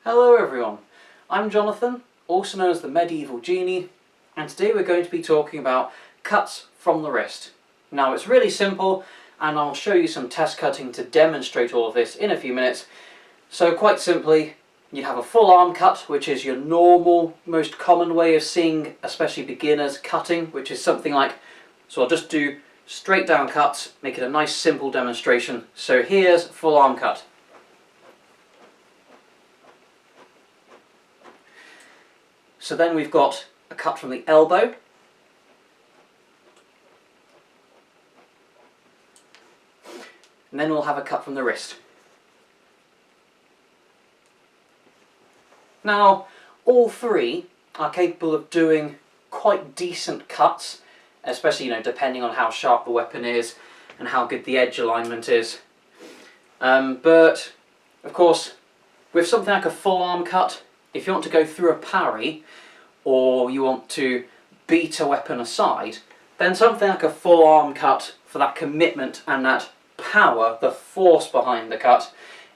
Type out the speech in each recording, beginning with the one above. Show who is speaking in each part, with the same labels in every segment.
Speaker 1: Hello everyone, I'm Jonathan, also known as the Medieval Genie, and today we're going to be talking about cuts from the wrist. Now it's really simple, and I'll show you some test cutting to demonstrate all of this in a few minutes. So quite simply, you have a full arm cut, which is your normal, most common way of seeing, especially beginners, cutting, which is something like, so I'll just do straight down cuts, make it a nice simple demonstration. So here's full arm cut. So then we've got a cut from the elbow, and then we'll have a cut from the wrist. Now, all three are capable of doing quite decent cuts, especially, depending on how sharp the weapon is and how good the edge alignment is. But, of course, with something like a full arm cut, if you want to go through a parry, or you want to beat a weapon aside, then something like a full arm cut for that commitment and that power, the force behind the cut,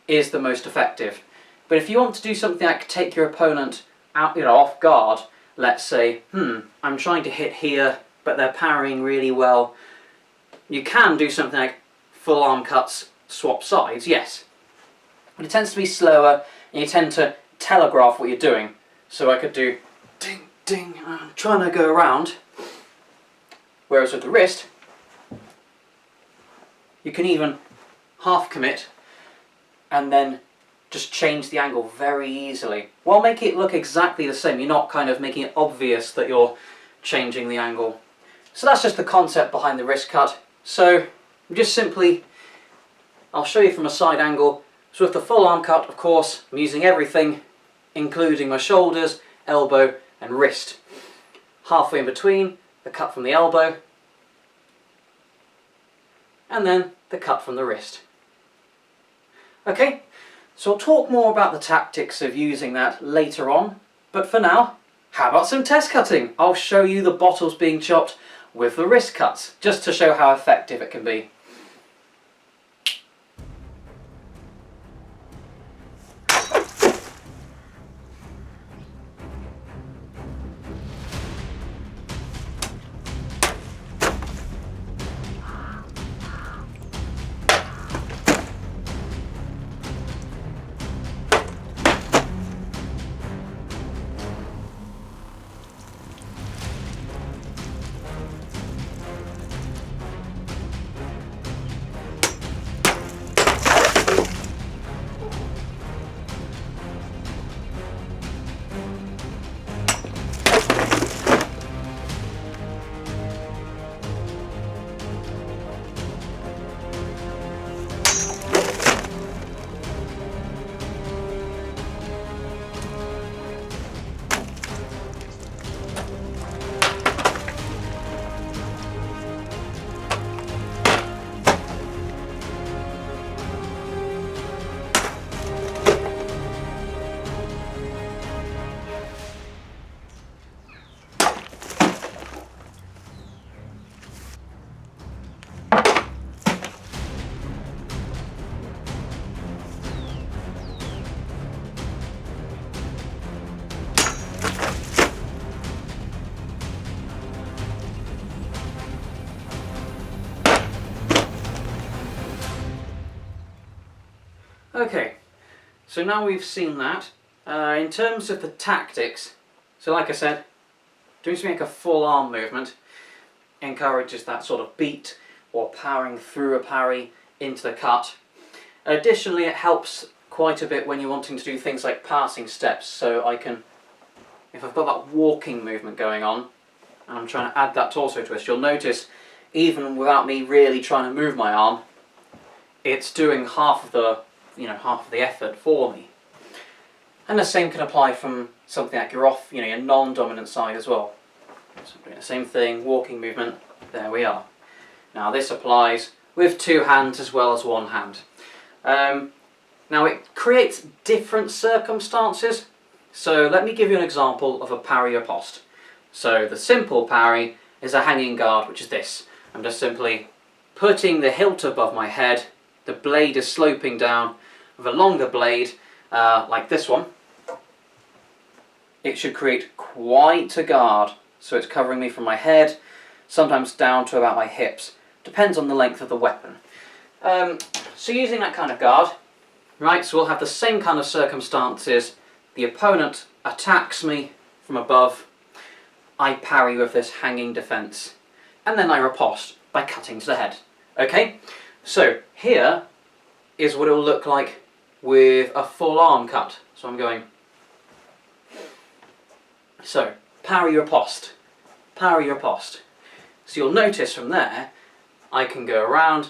Speaker 1: is the most effective. But if you want to do something like take your opponent out, off guard, let's say, I'm trying to hit here, but they're parrying really well, you can do something like full arm cuts, swap sides, yes. But it tends to be slower, and you tend to telegraph what you're doing. So I could do ding, ding, I'm trying to go around. Whereas with the wrist, you can even half commit and then just change the angle very easily. While making it look exactly the same, you're not kind of making it obvious that you're changing the angle. So that's just the concept behind the wrist cut. So just simply, I'll show you from a side angle. So with the full arm cut, of course, I'm using everything, including my shoulders, elbow and wrist. Halfway in between, the cut from the elbow, and then the cut from the wrist. Okay, so I'll talk more about the tactics of using that later on, but for now, how about some test cutting? I'll show you the bottles being chopped with the wrist cuts, just to show how effective it can be. Okay, so now we've seen that. In terms of the tactics, so like I said, doing something like a full arm movement encourages that sort of beat or powering through a parry into the cut. Additionally, it helps quite a bit when you're wanting to do things like passing steps. So I can, if I've got that walking movement going on, and I'm trying to add that torso twist, you'll notice even without me really trying to move my arm, it's doing half of the effort for me. And the same can apply from something like your your non-dominant side as well. So I'm doing the same thing, walking movement, there we are. Now this applies with two hands as well as one hand. Now it creates different circumstances, so let me give you an example of a Parry Riposte. So the simple parry is a hanging guard, which is this. I'm just simply putting the hilt above my head, the blade is sloping down with a longer blade, like this one, it should create quite a guard. So it's covering me from my head, sometimes down to about my hips. Depends on the length of the weapon. So using that kind of guard, right, so we'll have the same kind of circumstances. The opponent attacks me from above, I parry with this hanging defence, and then I riposte by cutting to the head. Okay, so here is what it will look like with a full arm cut. So I'm going, so parry riposte, parry riposte. So you'll notice from there, I can go around,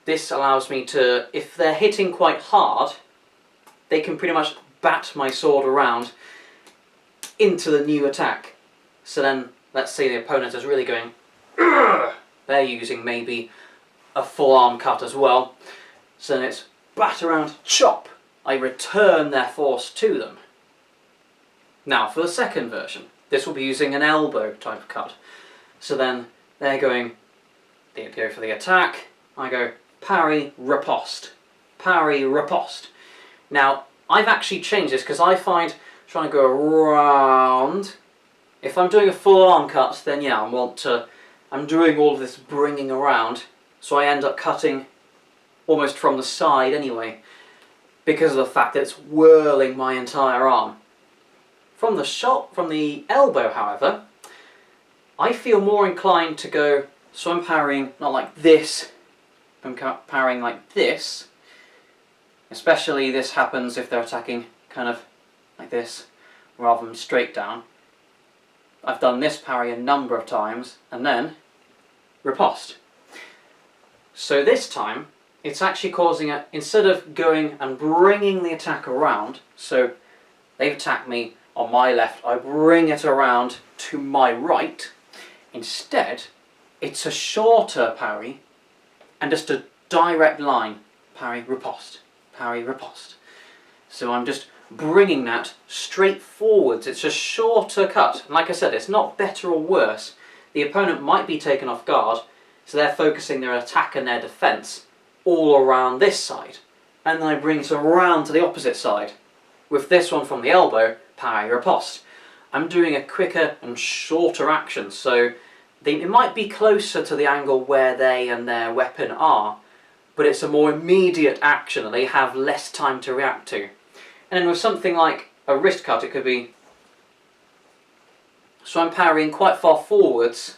Speaker 1: this allows me to, if they're hitting quite hard, they can pretty much bat my sword around into the new attack. So then, let's say the opponent is really going, "Ugh!" They're using maybe a full arm cut as well. So then it's bat around, chop. I return their force to them. Now for the second version, this will be using an elbow type of cut. So then they're going, they go for the attack, I go parry riposte, parry riposte. Now I've actually changed this because I find trying to go around, if I'm doing a full arm cut, then yeah, I'm doing all of this bringing around, so I end up cutting almost from the side anyway, because of the fact that it's whirling my entire arm. From the elbow, however, I feel more inclined to go, so I'm parrying not like this, I'm parrying like this, especially this happens if they're attacking kind of like this, rather than straight down. I've done this parry a number of times, and then riposte. So this time, it's actually causing it, instead of going and bringing the attack around, so they've attacked me on my left, I bring it around to my right, instead, it's a shorter parry, and just a direct line, parry, riposte, parry, riposte. So I'm just bringing that straight forwards. It's a shorter cut. And like I said, it's not better or worse. The opponent might be taken off guard, so they're focusing their attack and their defence all around this side. And then I bring it around to the opposite side. With this one from the elbow, parry, riposte. I'm doing a quicker and shorter action, so it might be closer to the angle where they and their weapon are, but it's a more immediate action that they have less time to react to. And then with something like a wrist cut, it could be, so I'm parrying quite far forwards,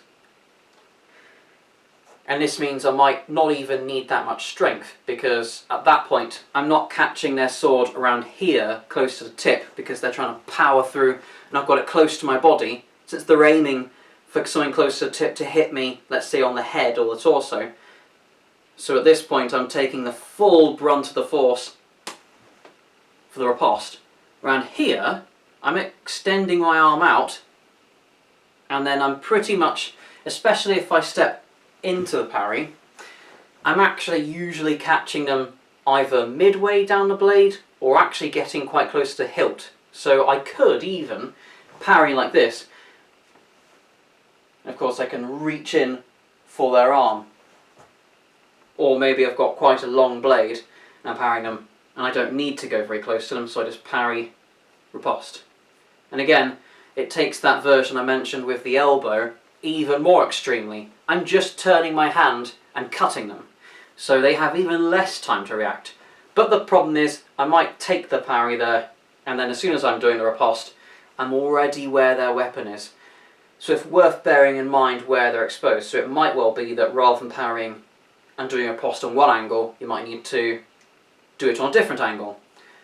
Speaker 1: and this means I might not even need that much strength, because at that point I'm not catching their sword around here close to the tip because they're trying to power through and I've got it close to my body, since they're aiming for something close to the tip to hit me, let's say on the head or the torso. So at this point I'm taking the full brunt of the force for the riposte. Around here I'm extending my arm out, and then I'm pretty much, especially if I step into the parry, I'm actually usually catching them either midway down the blade or actually getting quite close to the hilt. So I could even parry like this. Of course I can reach in for their arm. Or maybe I've got quite a long blade and I'm parrying them and I don't need to go very close to them, so I just parry, riposte. And again, it takes that version I mentioned with the elbow even more extremely. I'm just turning my hand and cutting them, so they have even less time to react. But the problem is, I might take the parry there, and then as soon as I'm doing the riposte, I'm already where their weapon is. So it's worth bearing in mind where they're exposed. So it might well be that rather than parrying and doing a riposte on one angle, you might need to do it on a different angle,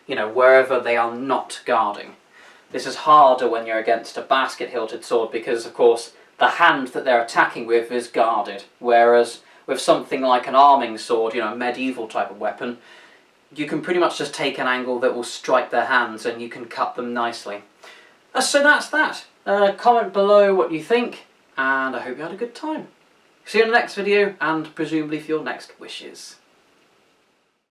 Speaker 1: you know, wherever they are not guarding. This is harder when you're against a basket-hilted sword because, of course, the hand that they're attacking with is guarded, whereas with something like an arming sword, you know, a medieval type of weapon, you can pretty much just take an angle that will strike their hands and you can cut them nicely. So that's that. Comment below what you think, and I hope you had a good time. See you in the next video, and presumably for your next wishes.